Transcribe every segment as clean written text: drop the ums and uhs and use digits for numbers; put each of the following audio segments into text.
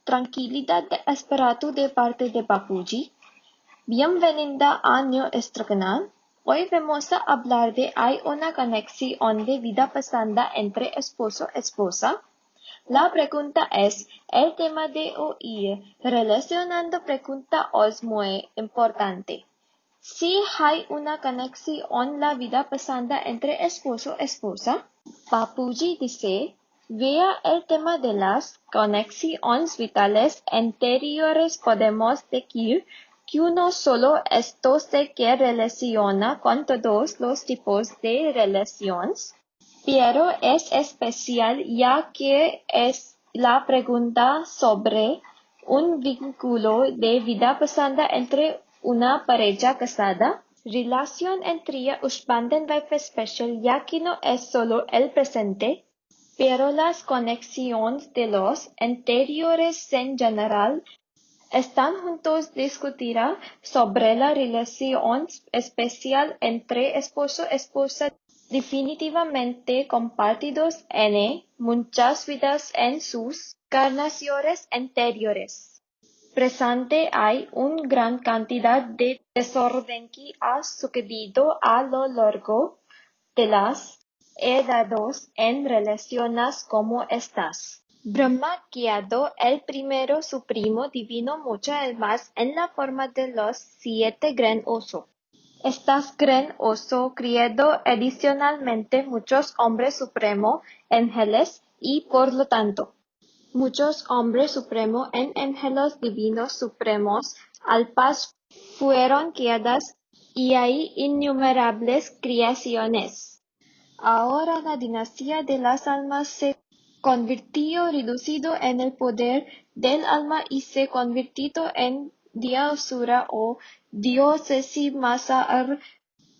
tranquilidad de espíritu de parte de Bapuji. Bienvenida a nuestro canal. Hoy vamos a hablar de hay una conexión de vida pasada entre esposo y esposa. La pregunta es, el tema de hoy relacionando pregunta es muy importante. Si hay una conexión la vida pasada entre esposo y esposa, Bapuji dice, vea el tema de las conexiones vitales anteriores podemos decir que no solo esto se que relaciona con todos los tipos de relaciones, pero es especial ya que es la pregunta sobre un vínculo de vida pasada entre una pareja casada. Relación entre husband and wife especial ya que no es solo el presente, pero las conexiones de los anteriores en general están juntos discutirá sobre la relación especial entre esposo y esposa definitivamente compartidos en muchas vidas en sus encarnaciones anteriores. Presente hay una gran cantidad de desorden que ha sucedido a lo largo de las edades en relaciones como estas. Brahma guiado el primero supremo divino mucho el más en la forma de los 7 gran oso. Estas gran oso criado adicionalmente muchos hombres supremos, ángeles y por lo tanto muchos hombres supremos en ángeles divinos supremos alpas fueron creadas y hay innumerables creaciones. Ahora la dinastía de las almas se convirtió reducido en el poder del alma y se convirtió en diosura o diócesis masa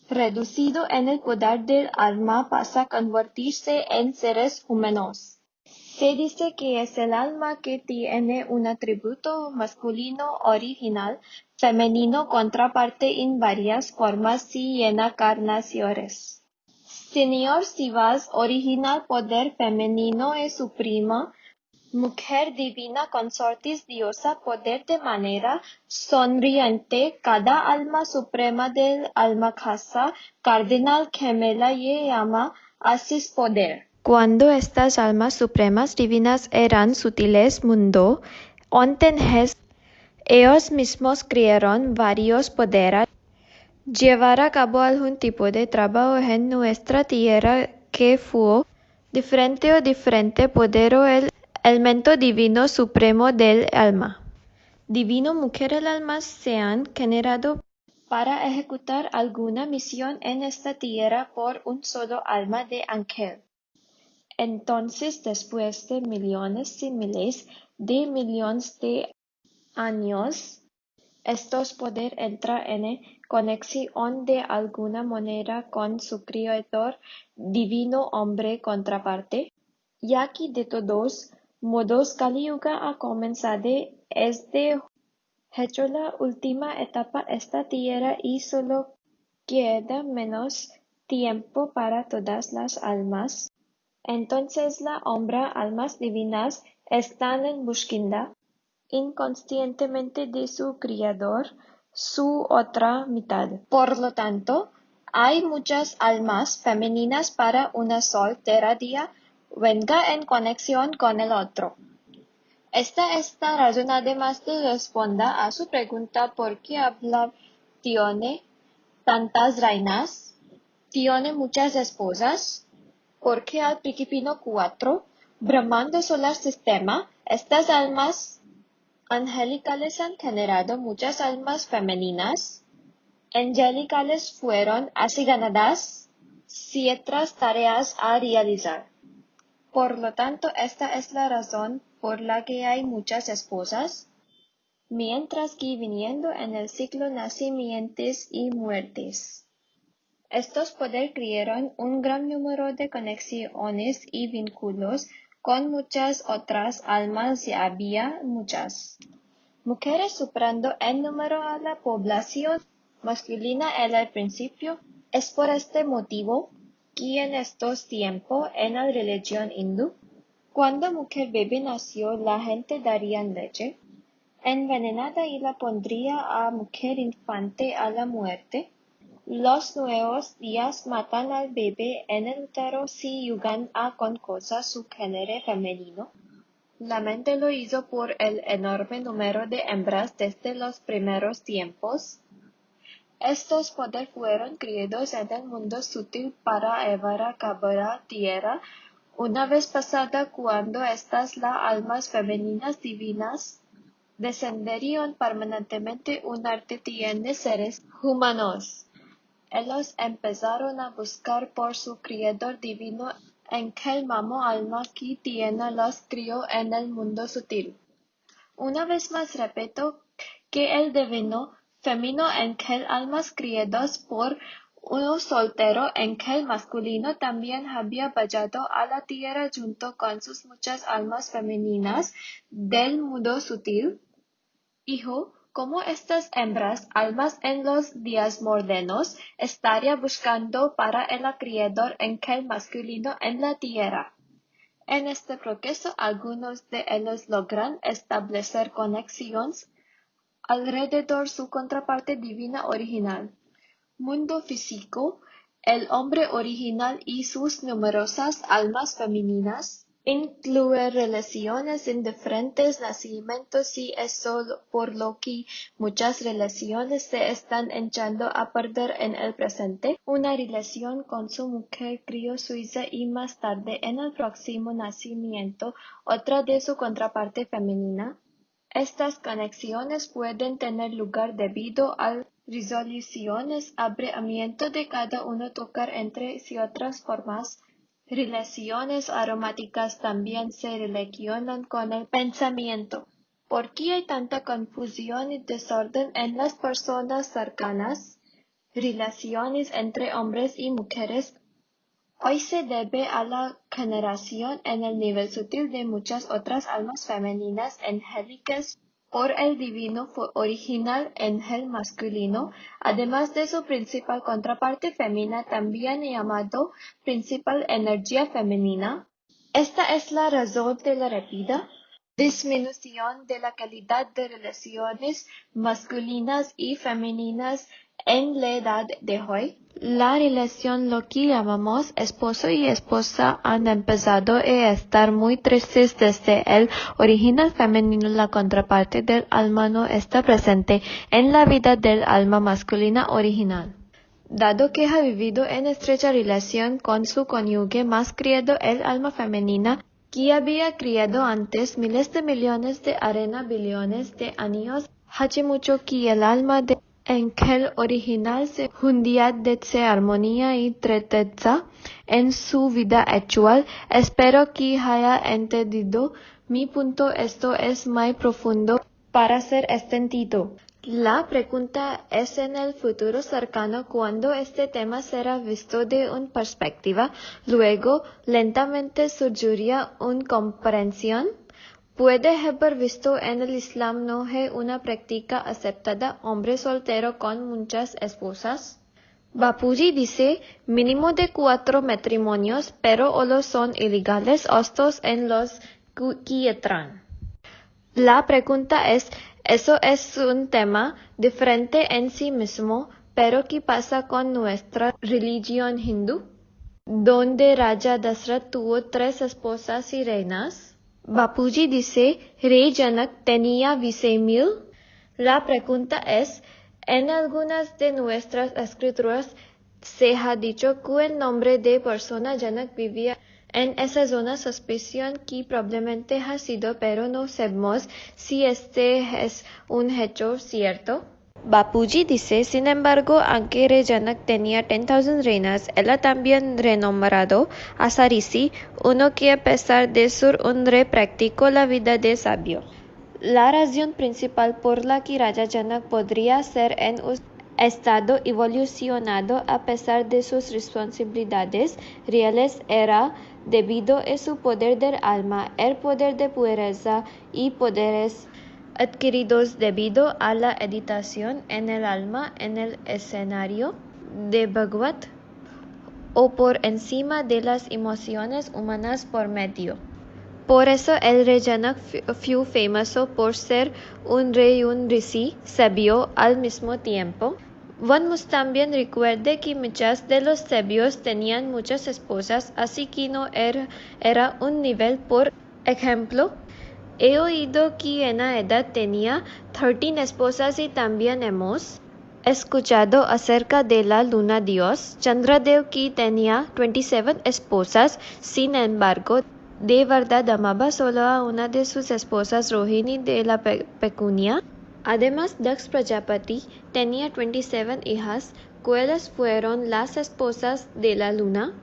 reducido en el poder del alma pasa a convertirse en seres humanos. Se dice que es el alma que tiene un atributo masculino original, femenino contraparte en varias formas y en encarnaciones. Señor Sivas, original poder femenino es suprema, mujer divina consortis diosa poder de manera sonriente, cada alma suprema del alma casa, cardenal gemela y llama Asis poder. Cuando estas almas supremas divinas eran sutiles mundo, entonces ellos mismos crearon varios poderes, llevar a cabo algún tipo de trabajo en nuestra tierra que fue diferente poder o el elemento divino supremo del alma. Divino mujer el alma se han generado para ejecutar alguna misión en esta tierra por un solo alma de ángel. Entonces, después de millones y miles de millones de años, estos poder entrar en conexión de alguna manera con su creador divino hombre contraparte, ya que de todos modos Kali Yuga ha comenzado es de hecho la última etapa esta tierra y solo queda menos tiempo para todas las almas. Entonces la hombra almas divinas están en búsqueda inconscientemente de su creador, su otra mitad. Por lo tanto, hay muchas almas femeninas para una sola día venga en conexión con el otro. Esta es la razón además de responda a su pregunta por qué habla tiene tantas reinas, tiene muchas esposas, porque al principio 4, Brahmanda Solar Sistema, estas almas angelicales han generado muchas almas femeninas. Angelicales fueron asignadas ciertas tareas a realizar. Por lo tanto, esta es la razón por la que hay muchas esposas, mientras que viniendo en el ciclo nacimientos y muertes. Estos poder crearon un gran número de conexiones y vínculos con muchas otras almas y había muchas mujeres superando en número a la población masculina al principio. Es por este motivo que en estos tiempos en la religión hindú Cuando mujer bebé nació, la gente darían leche envenenada y la pondría a mujer infante a la muerte. Los nuevos días matan al bebé en el útero si yugan a con cosas su género femenino. La mente lo hizo por el enorme número de hembras desde los primeros tiempos. Estos poderes fueron creados en el mundo sutil para llevar a cabo la tierra. Una vez pasada, cuando estas las almas femeninas divinas descenderían permanentemente un arte tiene seres humanos. Ellos empezaron a buscar por su Creador divino en el mismo alma que tiene los crió en el mundo sutil. Una vez más repito que el divino femenino en el almas criados por uno soltero en el masculino también había bajado a la tierra junto con sus muchas almas femeninas del mundo sutil. Hijo, como estas hembras, almas en los días modernos, estaría buscando para el Creador en el masculino en la tierra. En este proceso, algunos de ellos logran establecer conexiones alrededor su contraparte divina original. Mundo físico, el hombre original y sus numerosas almas femeninas incluye relaciones en diferentes nacimientos y eso por lo que muchas relaciones se están echando a perder en el presente. Una relación con su mujer crió suiza y más tarde en el próximo nacimiento otra de su contraparte femenina. Estas conexiones pueden tener lugar debido a resoluciones, abreamiento de cada uno tocar entre sí otras formas. Relaciones aromáticas también se relacionan con el pensamiento. ¿Por qué hay tanta confusión y desorden en las personas cercanas? Relaciones entre hombres y mujeres hoy se debe a la generación en el nivel sutil de muchas otras almas femeninas angélicas por el divino original en el masculino, además de su principal contraparte femenina también llamado principal energía femenina. Esta es la razón de la rápida disminución de la calidad de relaciones masculinas y femeninas en la edad de hoy. La relación lo que llamamos esposo y esposa han empezado a estar muy tristes desde el original femenino. La contraparte del alma no está presente en la vida del alma masculina original. Dado que ha vivido en estrecha relación con su cónyuge más criado el alma femenina, que había criado antes miles de millones de arena billones de años, hace mucho que el alma de el original se hundía desde armonía y tristeza en su vida actual. Espero que haya entendido mi punto. Esto es muy profundo para ser extendido. La pregunta es en el futuro cercano cuando este tema será visto de una perspectiva, luego lentamente surgiría una comprensión. Puede haber visto en el Islam no es una práctica aceptada hombre soltero con muchas esposas. Bapuji dice mínimo de 4 matrimonios, pero solo son ilegales estos en los que entran. La pregunta es, eso es un tema diferente en sí mismo, pero ¿qué pasa con nuestra religión hindú? Donde Raja Dasrat tuvo 3 esposas y reinas. Bapuji dice, Rey Janak tenía 20,000. La pregunta es, en algunas de nuestras escrituras se ha dicho que el nombre de persona Janak vivía en esa zona, suspicion que probablemente ha sido, pero no sabemos si este es un hecho cierto. Bapuji dice, sin embargo, aunque Rey Janak tenía 10,000 reinas, él también renombrado a Sarisi, uno que a pesar de ser un rey practicó la vida de sabio. La razón principal por la que Raja Janak podría ser en un estado evolucionado a pesar de sus responsabilidades reales era debido a su poder del alma, el poder de pureza y poderes adquiridos debido a la editación en el alma en el escenario de Bhagavad o por encima de las emociones humanas por medio Por eso el rey fue famoso por ser un rey y un risi sabio al mismo tiempo. Vamos también recuerde que muchas de los sabios tenían muchas esposas, así que no era un nivel. Por ejemplo, he oído que en la edad tenía 13 esposas y también hemos escuchado acerca de la luna dios Chandradev que tenía 27 esposas. Sin embargo, de verdad amaba solo a una de sus esposas, Rohini de la Pecunia. Además, Dax Prajapati tenía 27 hijas, cuales fueron las esposas de la luna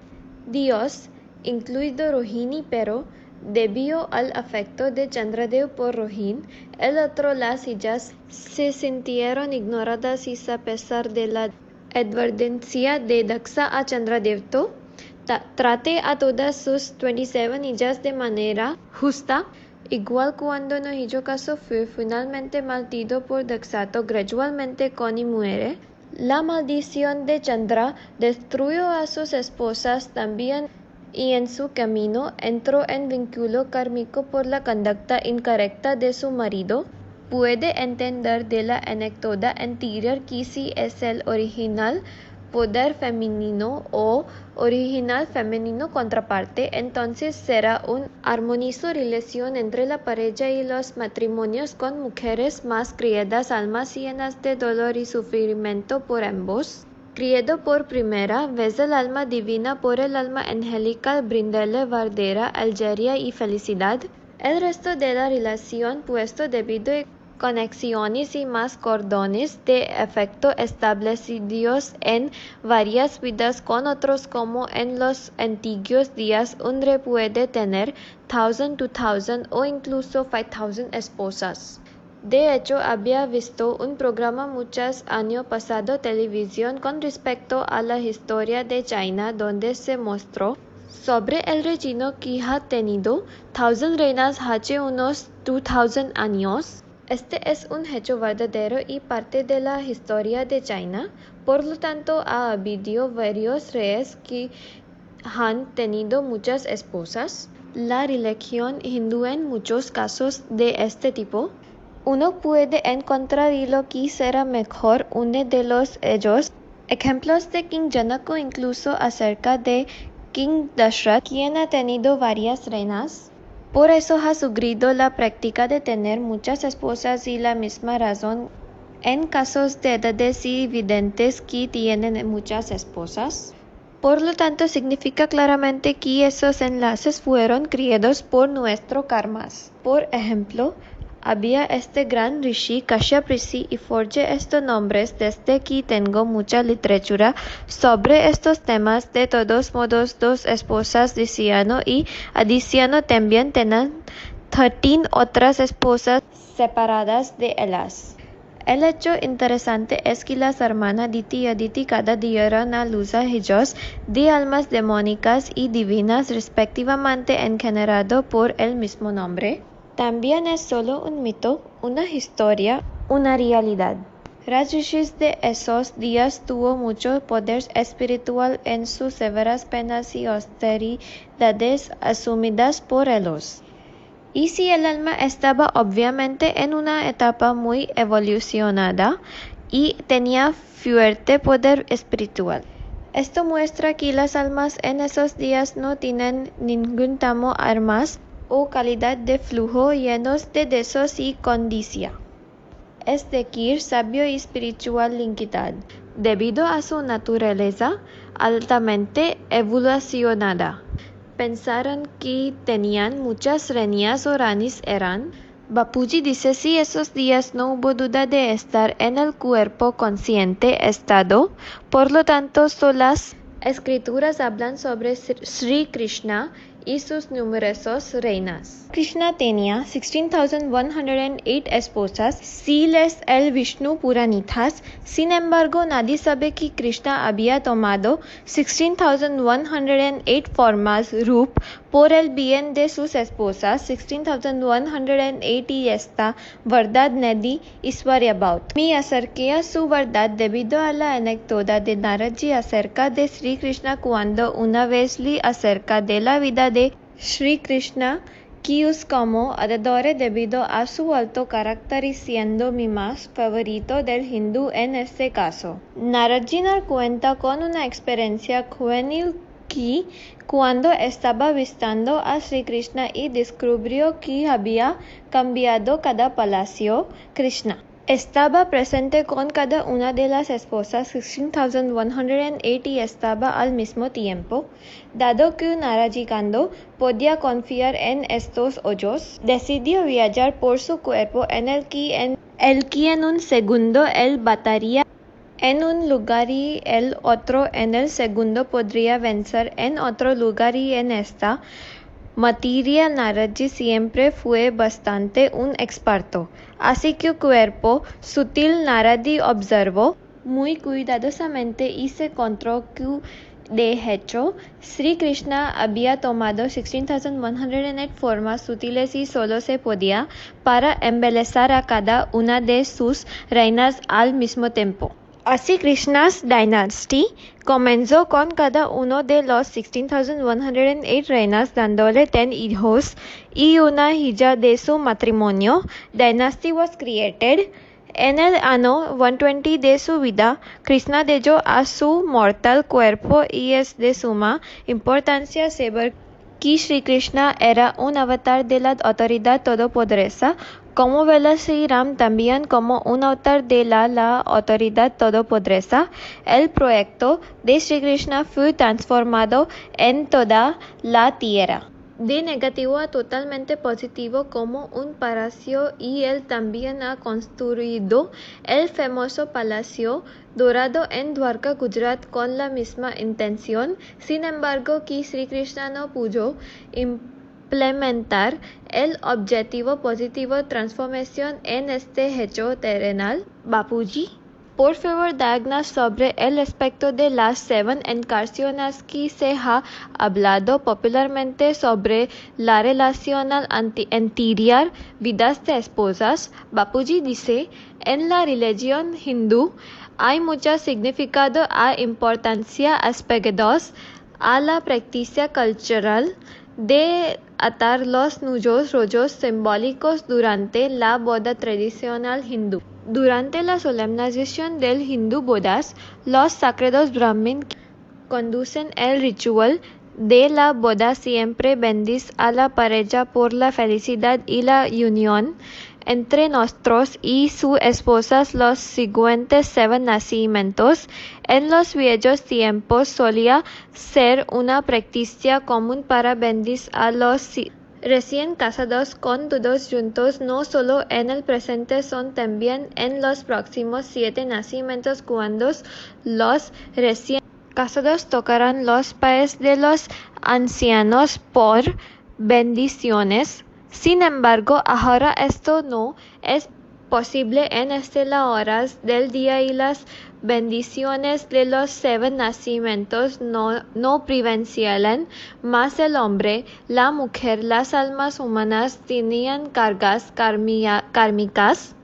dios, incluido Rohini, pero debido al afecto de Chandradev por Rohin, el otro las hijas se sintieron ignoradas y a pesar de la advertencia de Daxa a Chandradev trate a todas sus 27 hijas de manera justa. Igual cuando no hizo caso fue finalmente maldito por Daxato. Gradualmente Koni muere. La maldición de Chandra destruyó a sus esposas también y en su camino entró en vínculo kármico por la conducta incorrecta de su marido. Puede entender de la anécdota anterior que si es el original poder femenino o original femenino contraparte, entonces será un armonioso relación entre la pareja y los matrimonios con mujeres más criadas, almas llenas de dolor y sufrimiento por ambos. Criado por primera vez el alma divina por el alma angelical, brindarle verdadera alegría y felicidad. El resto de la relación, puesto debido a conexiones y más cordones de afecto establecidos en varias vidas con otros, como en los antiguos días, un rey puede tener 1000, 2000 o incluso 5000 esposas. De hecho, había visto un programa muchos años pasado televisión con respecto a la historia de China, donde se mostró sobre el rey chino que ha tenido 1000 reinas hace unos 2000 años. Este es un hecho verdadero y parte de la historia de China. Por lo tanto, ha habido varios reyes que han tenido muchas esposas. La religión hindú en muchos casos de este tipo. Uno puede encontrar lo que será mejor uno de los ellos. Ejemplos de King Janaka incluso acerca de King Dashrath, quien ha tenido varias reinas. Por eso ha sugerido la práctica de tener muchas esposas y la misma razón en casos de edades evidentes que tienen muchas esposas. Por lo tanto, significa claramente que esos enlaces fueron creados por nuestro karmas. Por ejemplo, había este gran rishi Kashyap Rishi y forjé estos nombres desde que tengo mucha literatura sobre estos temas. De todos modos, 2 esposas de Ciano y Adiciano también tenían 13 otras esposas separadas de ellas. El hecho interesante es que las hermanas Diti y Aditi cada día eran a luz a ellos de almas demónicas y divinas respectivamente engendrado por el mismo nombre. También es solo un mito, una historia, una realidad. Rajrishis de esos días tuvo mucho poder espiritual en sus severas penas y austeridades asumidas por ellos. Y si el alma estaba obviamente en una etapa muy evolucionada y tenía fuerte poder espiritual. Esto muestra que las almas en esos días no tienen ningún tamo armas o calidad de flujo llenos de deseos y condición. Es decir, sabio y espiritual linkidad, debido a su naturaleza altamente evolucionada. Pensaron que tenían muchas reinas o ranis eran. Bapuji dice si esos días no hubo duda de estar en el cuerpo consciente estado, por lo tanto, las escrituras hablan sobre Sri Krishna y sus numerosas reinas. Krishna tenía 16,108 esposas, si les el Vishnu Puranitas. Sin embargo, nadie sabe que Krishna había tomado 16,108 formas rup por el bien de sus esposas. 16,108 y esta verdad nadie Iswarya about. Me acerqué a su verdad debido a la anécdota de Naradji acerca de Sri Krishna cuando una vez le acerca de la vida de Sri Krishna Kius como adorador debido a su alto carácter y siendo mi más favorito del hindú en este caso. Narayana cuenta con una experiencia juvenil que cuando estaba visitando a Sri Krishna y descubrió que había cambiado cada palacio, Krishna estaba presente con cada una de las esposas 16,180 y estaba al mismo tiempo. Dado que Narayana podía confiar en estos ojos, decidió viajar por su cuerpo en el que en un segundo él bataría en un lugar y el otro en el segundo podría vencer en otro lugar y en esta materia Narayana siempre fue bastante un experto. Así que cuerpo sutil Naradi observó muy cuidadosamente y se encontró que de hecho Sri Krishna había tomado 16,108 formas sutiles y solo se podía para embelezar a cada una de sus reinas al mismo tiempo. Así Krishna's Dynasty comenzó con cada uno de los 16,108 reinas dándole 10 hijos y una hija de su matrimonio. Dynasty was created. En el año 120 de su vida, Krishna dejó a su mortal cuerpo y es de suma importancia saber que Sri Krishna era un avatar de la autoridad todopoderosa, como vela Sri Ram también como un avatar de la autoridad todopoderosa. El proyecto de Sri Krishna fue transformado en toda la tierra. De negativo a totalmente positivo como un palacio y él también ha construido el famoso Palacio Dorado en Dwarka, Gujarat con la misma intención. Sin embargo, que Sri Krishna no pudo implementar el objetivo positivo transformación en este hecho terrenal. Bapuji, por favor, díganos sobre el aspecto de las 7 encarnaciones que se ha hablado popularmente sobre la relación anterior vidas de esposas. Bapuji dice, en la religión hindú hay mucho significado e importancia aspectos a la práctica cultural de atar los nudos rojos simbólicos durante la boda tradicional hindú. Durante la solemnización del hindú bodas, los sagrados brahmin conducen el ritual de la boda siempre bendicen a la pareja por la felicidad y la unión entre nosotros y sus esposas los siguientes 7 nacimientos. En los viejos tiempos solía ser una práctica común para bendecir a los recién casados con todos juntos, no solo en el presente, son también en los próximos 7 nacimientos cuando los recién casados tocarán los pies de los ancianos por bendiciones. Sin embargo, ahora esto no es posible en estas horas del día y las bendiciones de los 7 nacimientos no prevencialan más el hombre, la mujer, las almas humanas tenían cargas kármicas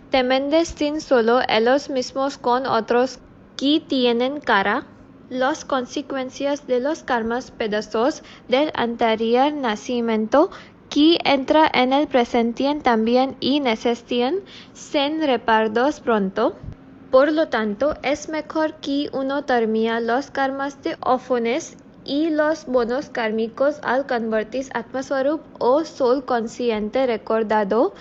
tremendas sin solo ellos mismos con otros que tienen cara. Las consecuencias de los karmas pedazos del anterior nacimiento que entra en el presente también y necesitan ser reparados pronto. Por lo tanto, es mejor que uno termine los karmas de ofones y los bonos kármicos al convertirse Atmaswarup o Soul consciente recordado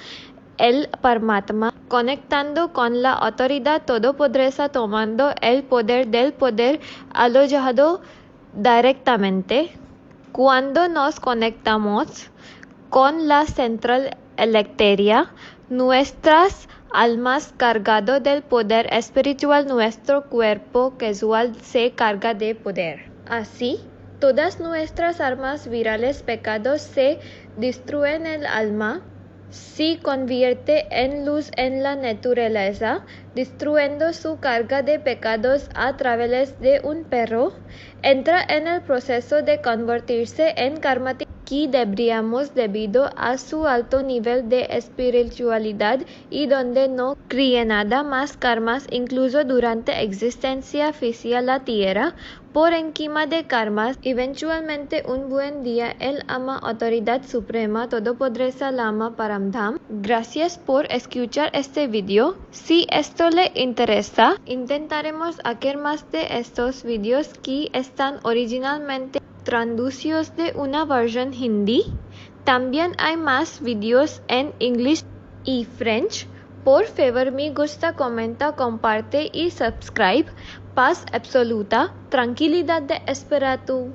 el Paramatma, conectando con la autoridad todopoderosa, tomando el poder del poder alojado directamente. Cuando nos conectamos con la central electrónica, nuestras almas cargado del poder espiritual, nuestro cuerpo casual se carga de poder. Así, todas nuestras armas virales pecados se destruyen, el alma se convierte en luz en la naturaleza, destruyendo su carga de pecados a través de un perro, entra en el proceso de convertirse en karmática que deberíamos debido a su alto nivel de espiritualidad y donde no cree nada más karmas incluso durante existencia física la tierra por encima de karmas. Eventualmente un buen día el ama autoridad suprema todopoderosa Lama Paramdham. Gracias por escuchar este video. Si esto le interesa, intentaremos hacer más de estos videos que están originalmente traducidos de una versión hindi. También hay más videos en inglés y French. Por favor, me gusta, comenta, comparte y subscribe. Paz absoluta, tranquilidad de espíritu.